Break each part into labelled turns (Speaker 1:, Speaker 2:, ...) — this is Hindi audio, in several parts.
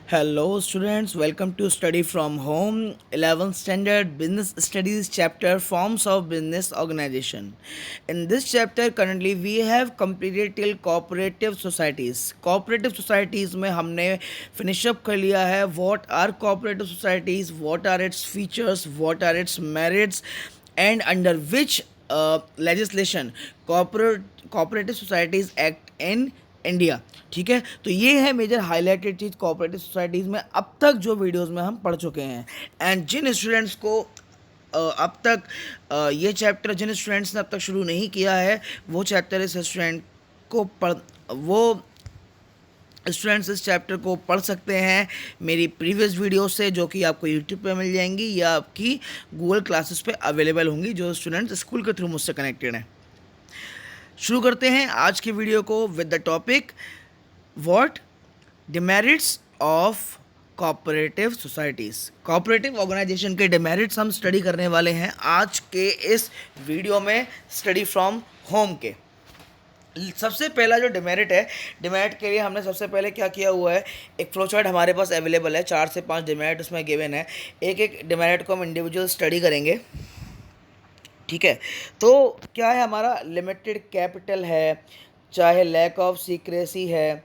Speaker 1: Hello students, welcome to Study from Home 11th Standard Business Studies chapter Forms of Business Organization. In this chapter currently we have completed till cooperative societies. Cooperative societies में हमने finish up कर लिया है what are cooperative societies, what are its features, what are its merits and under which legislation cooperative societies act in India. ठीक है, तो ये है मेजर हाईलाइटेड चीज़ कोऑपरेटिव सोसाइटीज़ में अब तक जो वीडियोस में हम पढ़ चुके हैं. एंड जिन स्टूडेंट्स को अब तक ये चैप्टर जिन स्टूडेंट्स ने अब तक शुरू नहीं किया है वो चैप्टर इस स्टूडेंट को पढ़ वो स्टूडेंट्स इस चैप्टर को पढ़ सकते हैं मेरी प्रीवियस वीडियो से, जो कि आपको यूट्यूब पे मिल जाएंगी या आपकी गूगल क्लासेस पे अवेलेबल होंगी जो स्टूडेंट्स स्कूल के थ्रू मुझसे कनेक्टेड हैं. शुरू करते हैं आज की वीडियो को with the topic what demerits of cooperative societies. Cooperative organisation के डिमेरिट्स हम स्टडी करने वाले हैं आज के इस वीडियो में स्टडी फ्रॉम होम के. सबसे पहला जो डिमेरिट है, डिमेरिट के लिए हमने सबसे पहले क्या किया हुआ है, एक फ्लो चार्ट हमारे पास अवेलेबल है, 4 से 5 डिमेरिट उसमें गिवन है. एक एक डिमेरिट को हम इंडिविजुअल स्टडी करेंगे. ठीक है, तो क्या है हमारा लिमिटेड कैपिटल है, चाहे लैक ऑफ सीक्रेसी है,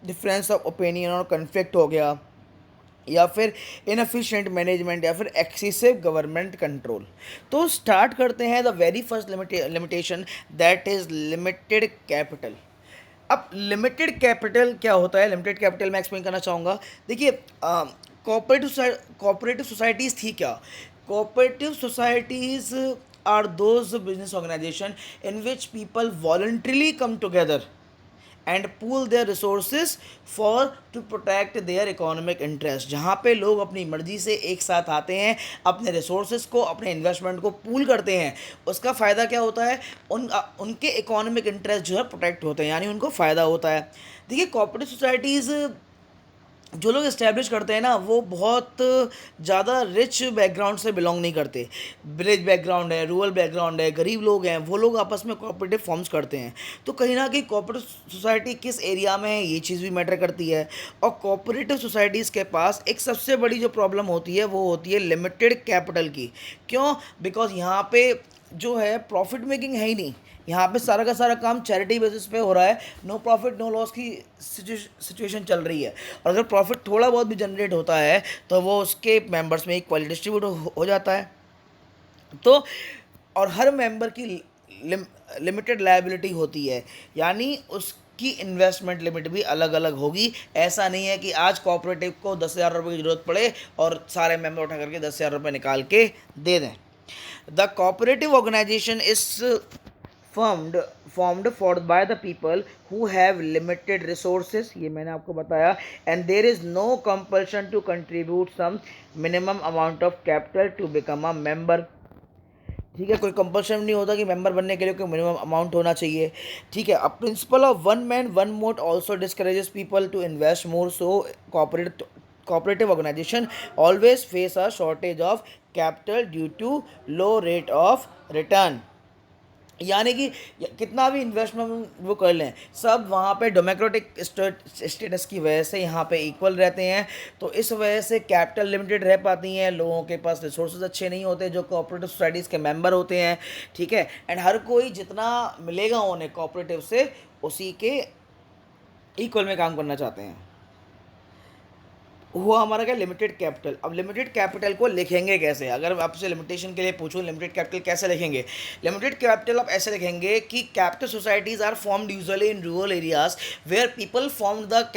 Speaker 1: डिफरेंस ऑफ ओपिनियन और कन्फ्लिक्ट हो गया, या फिर इनएफिशिएंट मैनेजमेंट, या फिर एक्सेसिव गवर्नमेंट कंट्रोल. तो स्टार्ट करते हैं the very first limitation that is limited capital. अब लिमिटेड कैपिटल क्या होता है, लिमिटेड कैपिटल मैं एक्सप्लेन करना चाहूँगा. देखिए कोऑपरेटिव सोसाइटीज़ थी क्या. Cooperative societies are those business organization in which people voluntarily come together and pool their resources for to protect their economic interest. जहाँ पे लोग अपनी मर्जी से एक साथ आते हैं, अपने रिसोर्सेज को, अपने इन्वेस्टमेंट को पूल करते हैं. उसका फ़ायदा क्या होता है, उनके इकोनॉमिक इंटरेस्ट जो है प्रोटेक्ट होते हैं, यानी उनको फ़ायदा होता है. देखिए कोऑपरेटिव सोसाइटीज़ जो लोग इस्टेब्लिश करते हैं ना वो बहुत ज़्यादा रिच बैकग्राउंड से बिलोंग नहीं करते. विलेज बैकग्राउंड है, रूरल बैकग्राउंड है, गरीब लोग हैं, वो लोग आपस में कोऑपरेटिव फॉर्म्स करते हैं. तो कहीं ना कहीं कोऑपरेटिव सोसाइटी किस एरिया में है ये चीज़ भी मैटर करती है. और कोऑपरेटिव सोसाइटीज़ के पास एक सबसे बड़ी जो प्रॉब्लम होती है वो होती है लिमिटेड कैपिटल की. क्यों? बिकॉज यहाँ पे जो है प्रॉफिट मेकिंग है ही नहीं. यहाँ पे सारा का सारा काम चैरिटी बेसिस पे हो रहा है, नो प्रॉफिट नो लॉस की सिचुएशन चल रही है. और अगर प्रॉफिट थोड़ा बहुत भी जनरेट होता है तो वो उसके मेंबर्स में इक्वली डिस्ट्रीब्यूट हो जाता है. तो और हर मेंबर की लिमिटेड लायबिलिटी होती है, यानी उसकी इन्वेस्टमेंट लिमिट भी अलग अलग होगी. ऐसा नहीं है कि आज कोऑपरेटिव को 10,000 रुपये की ज़रूरत पड़े और सारे मेंबर उठा करके 10,000 रुपये निकाल के दे दें. The cooperative organisation is formed for by the people who have limited resources, ये मैंने आपको बताया, and there is no compulsion to contribute some minimum amount of capital to become a member. ठीक है, कोई कंपल्शन नहीं होता कि मेंबर बनने के लिए कोई मिनिमम अमाउंट होना चाहिए. ठीक है, a principle of one man one vote also discourages people to invest more. So cooperative organization always face a shortage of capital due to low rate of return. यानी कि कितना भी इन्वेस्टमेंट वो कर लें, सब वहाँ पे डेमोक्रेटिक स्टेटस की वजह से यहाँ पे इक्वल रहते हैं. तो इस वजह से कैपिटल लिमिटेड रह पाती हैं, लोगों के पास रिसोर्सेज अच्छे नहीं होते जो कोऑपरेटिव सोसाइटीज़ के मेंबर होते हैं. ठीक है, एंड हर कोई जितना मिलेगा उन्हें कोऑपरेटिव से उसी के इक्वल में काम करना चाहते हैं. हुआ हमारा क्या, लिमिटेड कैपिटल. अब लिमिटेड कैपिटल को लिखेंगे कैसे, अगर आपसे लिमिटेशन के लिए पूछूं लिमिटेड कैपिटल कैसे लिखेंगे. लिमिटेड कैपिटल आप ऐसे लिखेंगे कि capital societies are formed usually in rural areas where people form the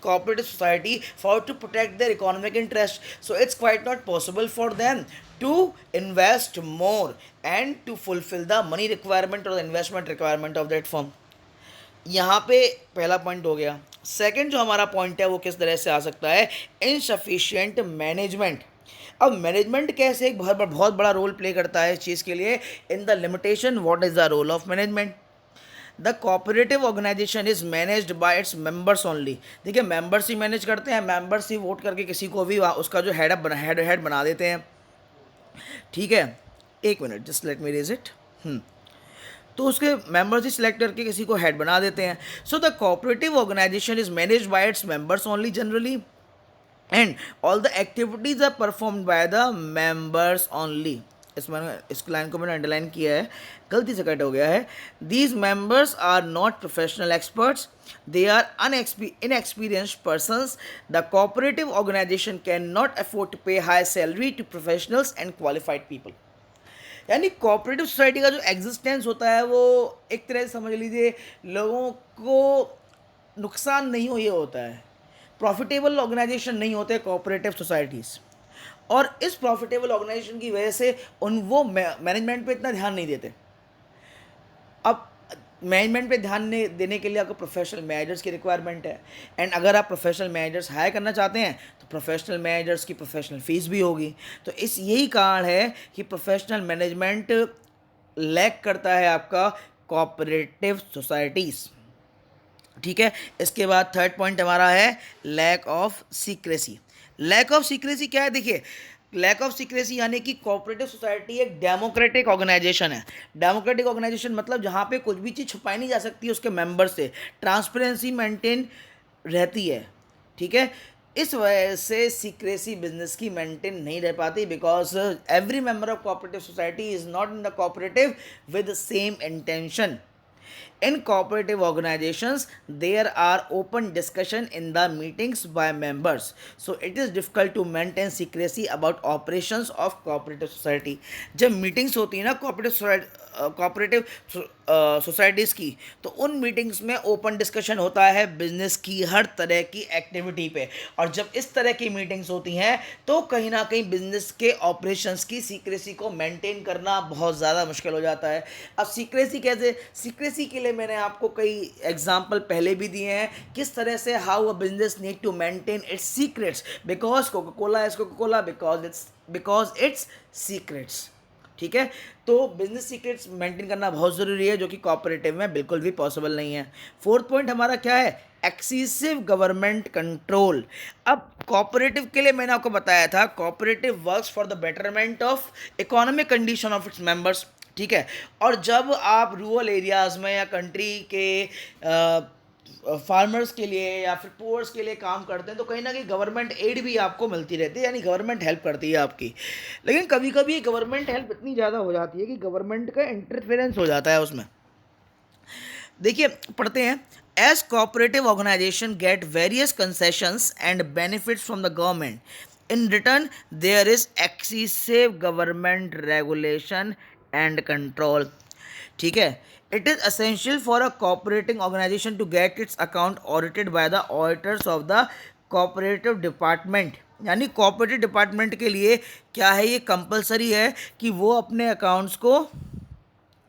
Speaker 1: cooperative society for to protect their economic interest. So it's quite not possible for them to invest more and to fulfill the money requirement or the investment requirement of that firm. यहाँ पे पहला पॉइंट हो गया. सेकंड जो हमारा पॉइंट है वो किस तरह से आ सकता है, इनसफिशिएंट मैनेजमेंट. अब मैनेजमेंट कैसे एक बहुत बड़ा रोल प्ले करता है इस चीज़ के लिए. In the limitation what is the role of management. The cooperative organisation is managed by its members only. देखिए मेंबर्स ही मैनेज करते हैं, मेंबर्स ही वोट करके किसी को भी उसका जो हेड बना देते हैं. ठीक है, एक minute, just let me raise it. तो उसके मेंबर्स ही सिलेक्ट करके किसी को हेड बना देते हैं. So the cooperative organisation is manage by its members only generally, and all the activities are performed by the members only. इस लाइन को मैंने अंडरलाइन किया है, गलती से कट हो गया है. These members are not professional experts, they are inexperienced persons. The cooperative organization cannot afford to pay high salary to professionals and qualified people. यानी कोऑपरेटिव सोसाइटी का जो एग्जिस्टेंस होता है वो एक तरह से समझ लीजिए लोगों को नुकसान नहीं हो ये होता है, प्रॉफिटेबल ऑर्गेनाइजेशन नहीं होते कोऑपरेटिव सोसाइटीज़. और इस प्रॉफिटेबल ऑर्गेनाइजेशन की वजह से वो मैनेजमेंट पे इतना ध्यान नहीं देते. अब मैनेजमेंट पे ध्यान देने के लिए आपको प्रोफेशनल मैनेजर्स की रिक्वायरमेंट है, एंड अगर आप प्रोफेशनल मैनेजर्स हायर करना चाहते हैं तो प्रोफेशनल मैनेजर्स की प्रोफेशनल फीस भी होगी. तो इस यही कारण है कि प्रोफेशनल मैनेजमेंट लैक करता है आपका कोऑपरेटिव सोसाइटीज़. ठीक है. इसके बाद थर्ड पॉइंट हमारा है lack of secrecy. Lack of secrecy क्या है? देखिए, लैक ऑफ सीक्रेसी यानी कि कोऑपरेटिव सोसाइटी एक डेमोक्रेटिक ऑर्गेनाइजेशन है. डेमोक्रेटिक ऑर्गेनाइजेशन मतलब जहाँ पे कुछ भी चीज़ छुपाई नहीं जा सकती उसके मेंबर से, ट्रांसपेरेंसी मेंटेन रहती है. ठीक है. इस वजह से सीक्रेसी बिजनेस की मेंटेन नहीं रह पाती, because every member of cooperative society is not in the cooperative with same intention. In cooperative organizations, there are open discussion in the meetings by members. So it is difficult to maintain secrecy about operations of cooperative society. जब मीटिंग्स होती है ना कोऑपरेटिव सोसाइटीज़ की, तो उन मीटिंग्स में ओपन डिस्कशन होता है बिजनेस की हर तरह की एक्टिविटी पे. और जब इस तरह की मीटिंग्स होती हैं तो कहीं ना कहीं बिजनेस के ऑपरेशंस की सीक्रेसी को मेंटेन करना बहुत ज़्यादा मुश्किल हो जाता है. अब सीक्रेसी कैसे? सीक्रेसी के लिए मैंने आपको कई एग्जाम्पल पहले भी दिए हैं किस तरह से how a business need to maintain its secrets. Because Coca Cola is Coca Cola because its secrets. ठीक है. तो बिजनेस सीक्रेट्स मेंटेन करना बहुत ज़रूरी है, जो कि कोऑपरेटिव में बिल्कुल भी पॉसिबल नहीं है. फोर्थ पॉइंट हमारा क्या है? Excessive government control. अब कोऑपरेटिव के लिए मैंने आपको बताया था cooperative works for the betterment of economic condition of its members. ठीक है. और जब आप रूरल एरियाज़ में या कंट्री के फार्मर्स के लिए या फिर पुअर्स के लिए काम करते हैं तो कहीं ना कहीं गवर्नमेंट एड भी आपको मिलती रहती है, यानी गवर्नमेंट हेल्प करती है आपकी. लेकिन कभी कभी गवर्नमेंट हेल्प इतनी ज़्यादा हो जाती है कि गवर्नमेंट का इंटरफेरेंस हो जाता है उसमें. देखिए, पढ़ते हैं. As cooperative organisation get various concessions and benefits from the government, in return there is excessive government regulation and control. ठीक है. It is essential for a cooperating organisation to get its account audited by the auditors of the cooperative department. यानी कोऑपरेटिव डिपार्टमेंट के लिए क्या है, ये कंपलसरी है कि वो अपने अकाउंट्स को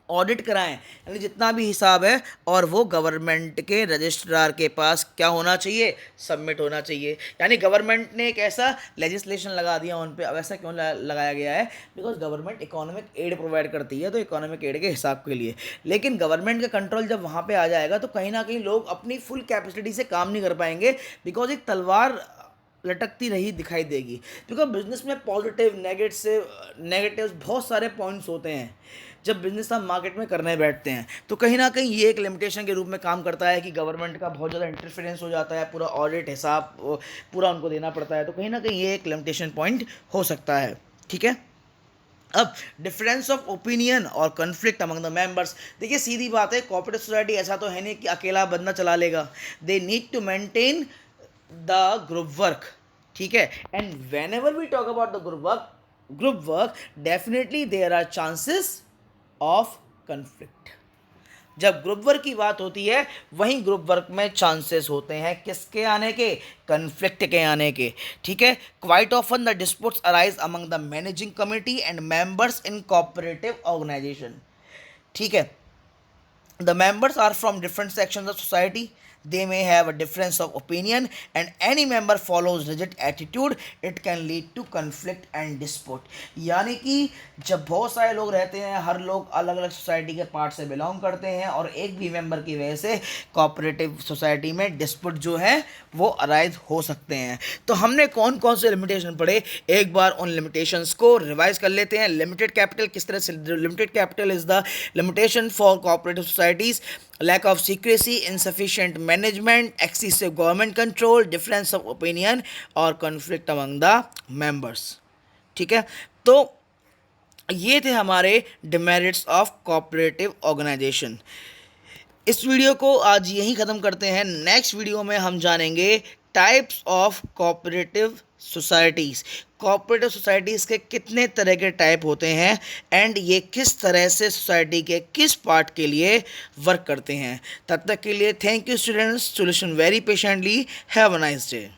Speaker 1: ऑडिट कराएं, यानी जितना भी हिसाब है, और वो गवर्नमेंट के रजिस्ट्रार के पास क्या होना चाहिए? सबमिट होना चाहिए. यानी गवर्नमेंट ने एक ऐसा लेजिस्लेशन लगा दिया उन पे. अब ऐसा क्यों लगाया गया है? Because government economic aid provide करती है, तो इकोनॉमिक एड के हिसाब के लिए. लेकिन गवर्नमेंट का कंट्रोल जब वहाँ पे आ जाएगा तो कहीं ना कहीं लोग अपनी फुल कैपेसिटी से काम नहीं कर पाएंगे, बिकॉज एक तलवार लटकती रही दिखाई देगी. बिकॉज बिजनेस में पॉजिटिव नेगेटिव बहुत सारे पॉइंट्स होते हैं. जब बिजनेस हम मार्केट में करने बैठते हैं तो कहीं ना कहीं ये एक लिमिटेशन के रूप में काम करता है कि गवर्नमेंट का बहुत ज़्यादा इंटरफेरेंस हो जाता है, पूरा ऑडिट हिसाब पूरा उनको देना पड़ता है. तो कहीं ना कहीं ये एक लिमिटेशन पॉइंट हो सकता है. ठीक है. अब डिफरेंस ऑफ ओपिनियन और कन्फ्लिक्ट अमंग द मेंबर्स. देखिए, सीधी बात है, कोऑपरेटिव सोसाइटी ऐसा तो है नहीं कि अकेला बंदा चला लेगा. They need to maintain the group work. ठीक है. And whenever we talk about the group work definitely there are chances of conflict. जब ग्रुप वर्क की बात होती है वहीं ग्रुप वर्क में चांसेस होते हैं किसके आने के? कन्फ्लिक्ट के आने के. ठीक है. Quite often the disputes arise among the managing committee and members in cooperative organisation. ठीक है. The members are from different sections of society. they may have a difference of opinion and any member follows rigid attitude, it can lead to conflict and dispute. यानी कि जब बहुत सारे लोग रहते हैं, हर लोग अलग अलग सोसाइटी के पार्ट से बिलोंग करते हैं और एक भी मेंबर की वजह से कोऑपरेटिव सोसाइटी में डिस्प्यूट जो है वो अराइज हो सकते हैं। तो हमने कौन कौन से लिमिटेशन पढ़े, एक बार उन लिमिटेशंस को रिवाइज कर लेते हैं। लिमिटेड कैपिटल किस तरह से, limited capital is the limitation for cooperative societies, lack of secrecy, insufficient management, excessive government control, difference of opinion और conflict among the members। ठीक है, तो ये थे हमारे डिमेरिट्स ऑफ कोऑपरेटिव ऑर्गेनाइजेशन। इस वीडियो को आज यहीं ख़त्म करते हैं। नेक्स्ट वीडियो में हम जानेंगे types of cooperative societies. Cooperative societies के कितने तरह के टाइप होते हैं एंड ये किस तरह से सोसाइटी के किस पार्ट के लिए वर्क करते हैं। तब तक के लिए thank you students, to listen very patiently. Have a nice day.